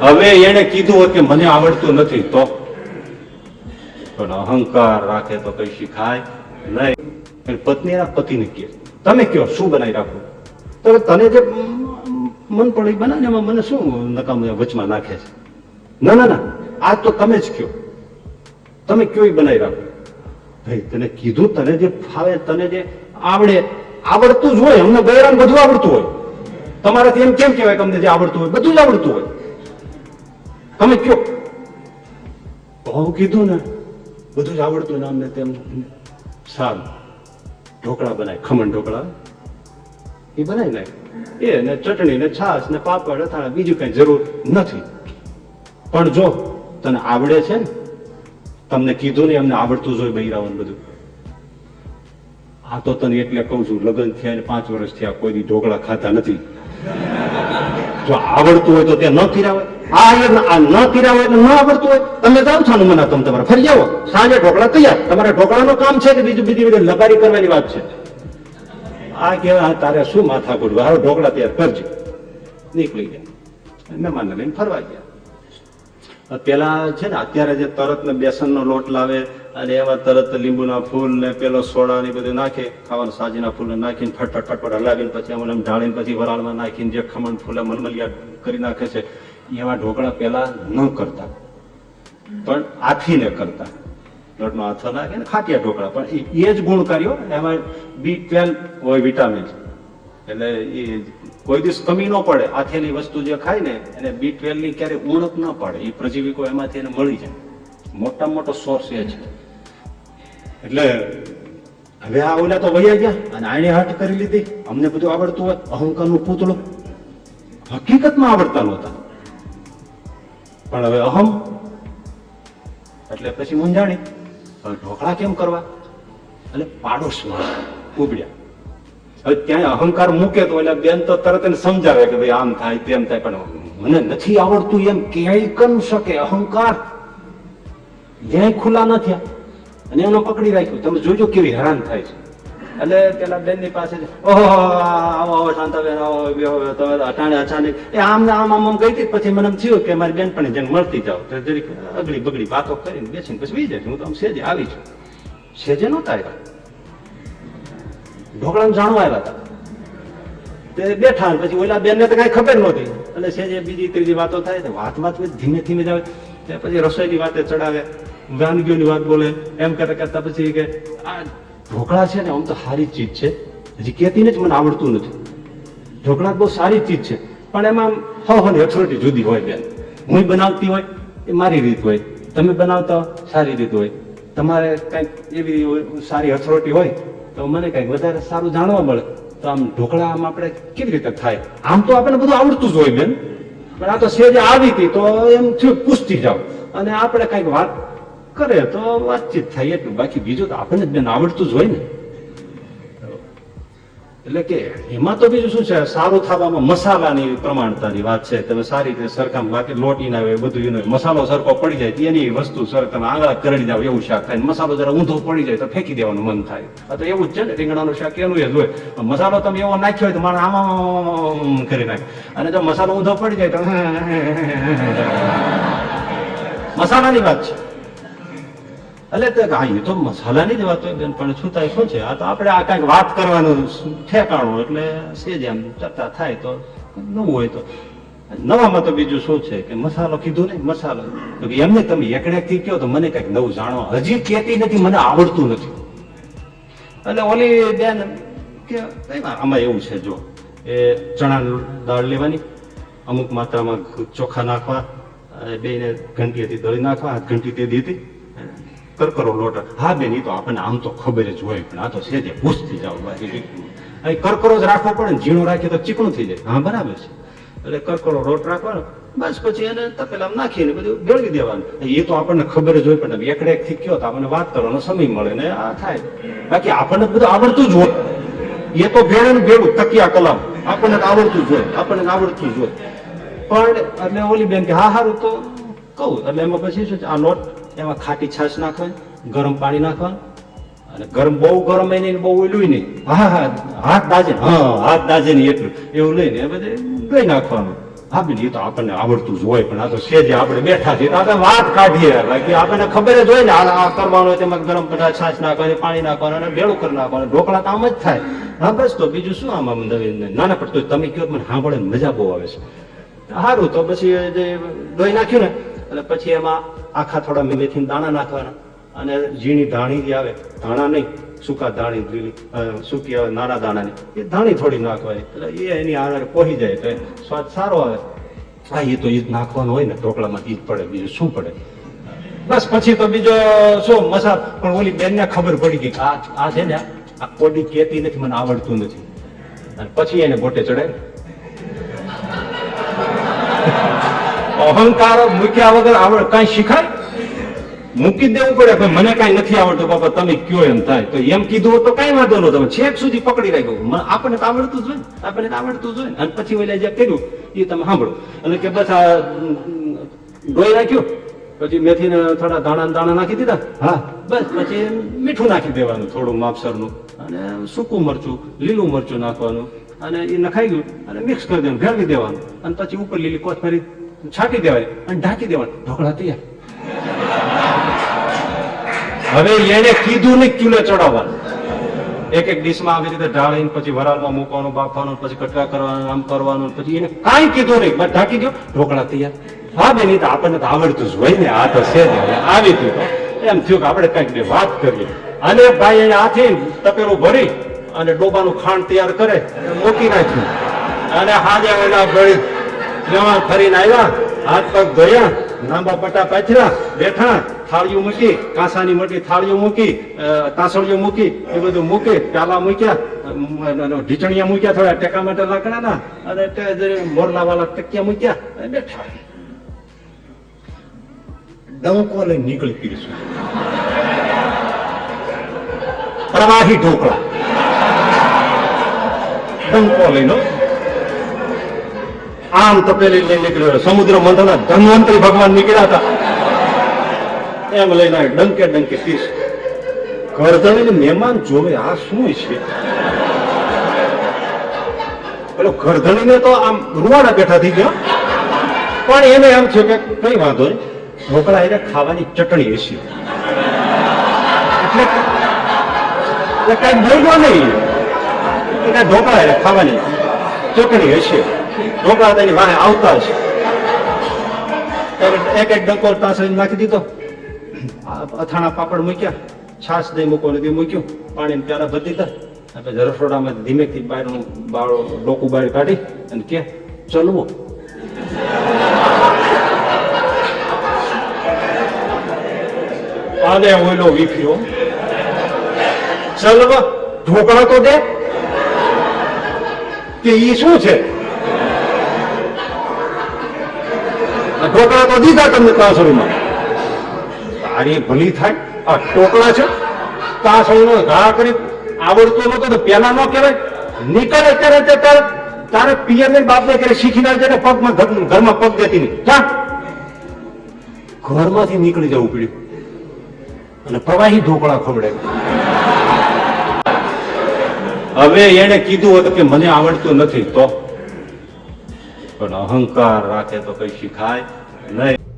હવે એને કીધું હોત કે મને આવડતું નથી તો, પણ અહંકાર રાખે તો કઈ શીખાય નહીં. પત્ની પતિને કહે તમે કયો શું બનાવી રાખવું, તો તને જે મન પડે બનાવે એમાં મને શું નકામ વચમાં નાખે છે. ના ના ના, આ તો તમે જ કયો, તમે કયો એ બનાવી રાખો. ભાઈ તને કીધું, તને જે ફાવે, તને જે આવડે, આવડતું જ હોય. અમને બૈરાને બધું આવડતું હોય, તમારાથી એમ કેમ કહેવાય કે અમને જે આવડતું હોય બધું જ આવડતું હોય, તમે કયો. હું કીધું ને બધું જ આવડતું હોય ને અમને તેમ. સારું, ઢોકળા બનાય, ખમણ ઢોકળા એ બનાવી નાખ, એ ને ચટણી ને છાશ ને પાપડ અથાણા, બીજું કઈ જરૂર નથી. પણ જો તને આવડે છે ને, તમને કીધું ને અમને આવડતું જ હોય બૈરાઓને બધું. આ તો તને એટલે કઉ છું, લગ્ન થયા ને 5 વર્ષ થયા કોઈ દી ઢોકળા ખાતા નથી. જો આવડતું હોય તો ત્યાં ન ફિરાવે. આ ન ફિરાવે એટલે ન આવડતું હોય, તમે જાઓ છો ને મને, તમે તમારે ફરી જાઓ, સાંજે ઢોકળા તૈયાર. તમારે ઢોકળાનું કામ છે કે બીજી બધી લબારી કરવાની વાત છે? આ કહેવાય તારે શું માથા કૂટવા, હવે ઢોકળા તૈયાર કરજે. નીકળી ગયા, મહેમાનને લઈને ફરવા ગયા. પેલા છે ને અત્યારે જે તરત ને બેસનનો લોટ લાવે અને એમાં તરત લીંબુના ફૂલ ને પેલો સોડા ને બધું નાખે, ખાવાનું સાજીના ફૂલ નાખીને ફટફટ ફટફટ હલાવીને પછી એમ ઢાળીને પછી વરાળમાં નાખીને જે ખમણ ફૂલે મલમલિયા કરી નાખે છે, એવા ઢોકળા પેલા ન કરતા, પણ આથીને કરતા. લોટનો આથો નાખે ને ખાટિયા ઢોકળા, પણ એ જ ગુણકાર્યો. એમાં B12 હોય, વિટામિન, એટલે એ કોઈ દિવસ કમી ન પડે. આથેલી વસ્તુ જે ખાય ને એને B12 ની ક્યારેય ઉણપ ન પડે, એ પ્રજીવિકો એમાંથી એને મળી જાય. મોટામાં મોટો સોર્સ એ છે. એટલે હવે આ ઓલા તો વયા ગયા અને આને હટ કરી લીધી, અમને બધું આવડતું હોય, અહંકારનું પૂતળું. હકીકતમાં આવડતા નહોતા, પણ હવે અહમ એટલે પછી મૂંઝાણી. હવે ઢોકળા કેમ કરવા? એટલે પાડોશમાં ઉબડ્યા. હવે ત્યાં અહંકાર મૂકે તો એટલે બેન તો તરત એને સમજાવે કે ભાઈ આમ થાય તેમ થાય, પણ મને નથી આવડતું એમ ક્યાંય કરી શકે. અહંકાર જ્યાંય ખુલ્લા ન થયા અને એનો પકડી રાખ્યું. તમે જોજો કેવી હેરાન થાય છે. એટલે પેલા બેન ની પાસે ઓહો આવો આવો શાંતાબેન આવો, તમે અટાણે અચાનક એ આમ ને આમ આમ ગઈ હતી. પછી મને એમ થયું કે મારી બેનપણી જેને મળતી જાવ તો જરીક અગડી બગડી વાતો કરીને બેસીને પછી વી જાય. હું તો આમ સેજે આવી છું. સેજે નહોતા આવ્યા, ઢોકળાને જાણવા આવ્યા હતા. તે બેઠા, પછી ઓલા બેન ને તો કઈ ખબર નહોતી. એટલે સેજે બીજી ત્રીજી વાતો થાય, વાત ધીમે ધીમે જ આવે. પછી રસોઈની વાતે ચડાવે, વાનગીઓની વાત બોલે. એમ કરતા કરતા પછી કે આ ઢોકળા છે ને આમ તો સારી ચીજ છે, હજી કેતી ને જ મને આવડતું નથી. ઢોકળા બહુ સારી ચીજ છે, પણ એમાં હવાની અક્ષરટી જુદી હોય બેન. હું બનાવતી હોય એ મારી રીત હોય, તમે બનાવતા સારી રીત હોય, તમારે કંઈક એવી સારી હથરોટી હોય તો મને કંઈક વધારે સારું જાણવા મળે. તો આમ ઢોકળા આમ આપણે કેવી રીતે થાય? આમ તો આપણને બધું આવડતું જ હોય બેન, પણ આ તો સેજે આવી હતી તો એમ થયું પૂછતી જાવ અને આપણે કંઈક વાત કરે તો વાતચીત થાય એટલું. બાકી બીજું તો આપણને જ બેન આવડતું જ હોય ને. એટલે કે એમાં તો બીજું શું છે, સારું થવામાં મસાલાની પ્રમાણતાની વાત છે. તમે સારી રીતે સરખા, બાકી લોટી ના હોય બધું એનો મસાલો સરખો પડી જાય એની વસ્તુ સર તમે આંગળા કરડી જાવ એવું શાક થાય. મસાલો જરા ઊંધો પડી જાય તો ફેંકી દેવાનું મન થાય. તો એવું જ છે ને, રીંગણાનું શાક એનું જ હોય. મસાલો તમે એવો નાખ્યો હોય તો મારે આમાં કરી નાખે, અને જો મસાલો ઊંધો પડી જાય તો મસાલાની વાત છે. એટલે હા, એ તો મસાલાની જ વાત હોય બેન, પણ છૂતાય શું છે, આ તો આપણે આ કઈક વાત કરવાનું ઠેકાણું એટલે સેજ એમ ચર્ચા થાય તો નવું હોય તો. નવામાં તો બીજું શું છે કે મસાલો કીધું ને, મસાલો એમને તમે એકડેક થી કહો તો મને કઈક નવું જાણવા, હજી કહેતી નથી મને આવડતું નથી. એટલે ઓલી બેન કે આમાં એવું છે, જો એ ચણાની દાળ લેવાની, અમુક માત્રામાં ચોખા નાખવા, બેને ઘંટી હતી દળી નાખવા, હાથ ઘંટી તે દીધી, કરકરો લોટ. હા બેન, એ તો આપણને આમ તો ખબર જ હોય, પણ આ તો સેજે પૂછતી જાવ. બાકી કરકરો જ રાખવો પડે ને, ઝીણું રાખીએ તો ચીકણું થઈ જાય. હા બરાબર છે. એટલે કરકરો લોટ રાખવાનો, બસ પછી એને તપેલામાં નાખીને બધું ગળવી દેવાનું. એ તો આપણને ખબર જ હોય, પણ એકડે એક થી કયો તો આપણને વાત કરવાનો સમય મળે ને આ થાય. બાકી આપણને બધું આવડતું જ હોય. એ તો ભેળે ને ભેળું તકિયા કલામ આપણને આવડતું જ હોય, આપણને આવડતું જ હોય. પણ એટલે ઓલી બેન કે હા સારું તો કહું. એટલે એમાં પછી શું છે, આ લોટ એમાં ખાટી છાશ નાખવાની, ગરમ પાણી નાખવાનું, અને ગરમ બહુ ગરમ એને બહુ ઓલું નહીં, હા હા હાથ દાજે, હા હાથ દાજે નહીં એટલું એવું લઈને બધે ગઈ નાખવાનું. હા બેન એ તો આપણને આવડતું જ હોય પણ આ તો સેજે આપણે બેઠા છીએ તો આપણે વાત કાઢીએ બાકી આપણને ખબર જ હોય ને આ કરવાનું હોય તેમાં ગરમ બધા છાશ નાખવાની પાણી નાખવાનું અને ભેળું કરી નાખવાનું ઢોકળા તો આમ જ થાય હા બસ તો બીજું શું આમ નાના પડતું તમે કહો મને સાંભળે મજા બહુ આવે છે સારું તો પછી જે ધોઈ નાખ્યું ને એટલે પછી એમાં આખા થોડા મેથી દાણા નાખવાના અને ઝીણી ધાણી જે આવે ધાણા નહીં સૂકા ધાણી લીલી સૂકી આવે નાના દાણાની એ ધાણી થોડી નાખવાની એટલે એ એની આધારે પોહી જાય તો સ્વાદ સારો આવે હા એ તો ઈ જ નાખવાનું હોય ને ઢોકળામાં ઈ જ પડે બીજું શું પડે બસ પછી તો બીજો શું મસાલો પણ ઓલી બેનને ખબર પડી ગઈ કે આ છે ને આ કોડી કેતી નથી મને આવડતું નથી અને પછી એને ગોટે ચડાય અહંકાર મૂક્યા વગર આવડ કઈ શીખાય મૂકી દેવું પડે ભાઈ મને કઈ નથી આવડતું બાપા તમે કયો એમ થાય તો એમ કીધું તો કઈ વાંધો ન તમે છેક સુધી પકડી રાખ્યું આપણને તો આવડતું જ હોય ને આપણને તો આવડતું જ હોય ને અને પછી ઓલા જે કર્યું એ તમે સાંભળો એટલે કે બસ આ ધોઈ નાખ્યું પછી મેથી થોડા દાણા નાખી દીધા હા બસ પછી મીઠું નાખી દેવાનું થોડું માપસરનું અને સૂકું મરચું લીલું મરચું નાખવાનું અને એ નખાઈ ગયું અને મિક્સ કરી દેવાનું ભેળવી દેવાનું અને પછી ઉપર લીલી કોથમરી છાંટી દેવાય અને ઢાંકી દેવાનું ઢોકળા તૈયાર હવે એને કીધું ને ચૂલે ચડાવવાનું એક એક ડીશમાં આવી રીતે ઢાળીને પછી વરાળમાં મૂકવાનું બાફવાનું પછી કટકા કરવાનું આમ કરવાનું પછી એને કાંઈ કીધું નહીં બસ ઢાંકી દો ઢોકળા તૈયાર હા બેન તો આપણને તો આવડતું જ હોય ને આ તો છે આવી થયું એમ થયું કે આપણે કઈક બે વાત કરીએ અને ભાઈ એને હાથી તપેલું ભરી અને ડોબાનું ખાંડ તૈયાર કરે મૂકી નાખ્યું અને હાજે ઓલા ભરી જવાન ફરીને આવ્યા હાથ પગ ધોયા લાંબા પટ્ટા પાથર્યા બેઠા થાળીઓ મૂકી કાંસાની મોટી થાળીઓ મૂકી તાસળીઓ મૂકી એ બધું મૂકી પ્યાલા મૂક્યા ઢીચણિયા મૂક્યા થોડા ટેકા માટે લાકડાના અને મોરલા વાળા ટકિયા મૂક્યા અને બેઠા ડંકો લઈને નીકળી પીશું પ્રવાહી ઢોકળા ડંકો લઈને આમ તપેલી લઈને નીકળ્યો સમુદ્ર મંથન ધન્વંતરી ભગવાન નીકળ્યા હતા એમ લઈને ડંકે ડંકે પીસ ઘરધણીને મહેમાન જોવે આ શું છે પેલો ઘરધણીને તો આમ રૂવાડા બેઠા થઈ ગયા પણ એને એમ છે કે કઈ વાંધો નહીં ઢોકળા એને ખાવાની ચટણી હશે એટલે કઈ બોલવા નહીં એટલે ઢોકળા એને ખાવાની ચટણી હશે ઢોકળા તેની વાહે આવતા હશે એક એક ડંકો તાસળી નાખી દીધો અથાણા પાપડ મૂક્યા છાશ દહીં મૂકો નથી મૂક્યું પાણી પ્યાલા ભરી દીધા પછી રસોડામાં ધીમેથી બહારનું બાળો ડોકું બહાર કાઢી અને કે ચલવો આને ઓઈલો વીખ્યો ચલવો ઢોકળા તો દે કે ઈ શું છે ઢોકળા તો દીધા તમને તાસળીમાં તારી ભલી થાય આ ટોકળા છે તાસળીનો ઘા કરી આવડતો નતો તો પેલા ન કહેવાય નીકળે ત્યારે તારે પિયર ને બાપ ને કરે શીખી ના જાય પગમાં ઘરમાં પગ દેતી નહીં જા ઘરમાંથી નીકળી જવું પડ્યું અને પ્રવાહી ઢોકળા ખવડે હવે એને કીધું હતું કે મને આવડતું નથી તો પણ અહંકાર રાખે તો કઈ શીખાય નહીં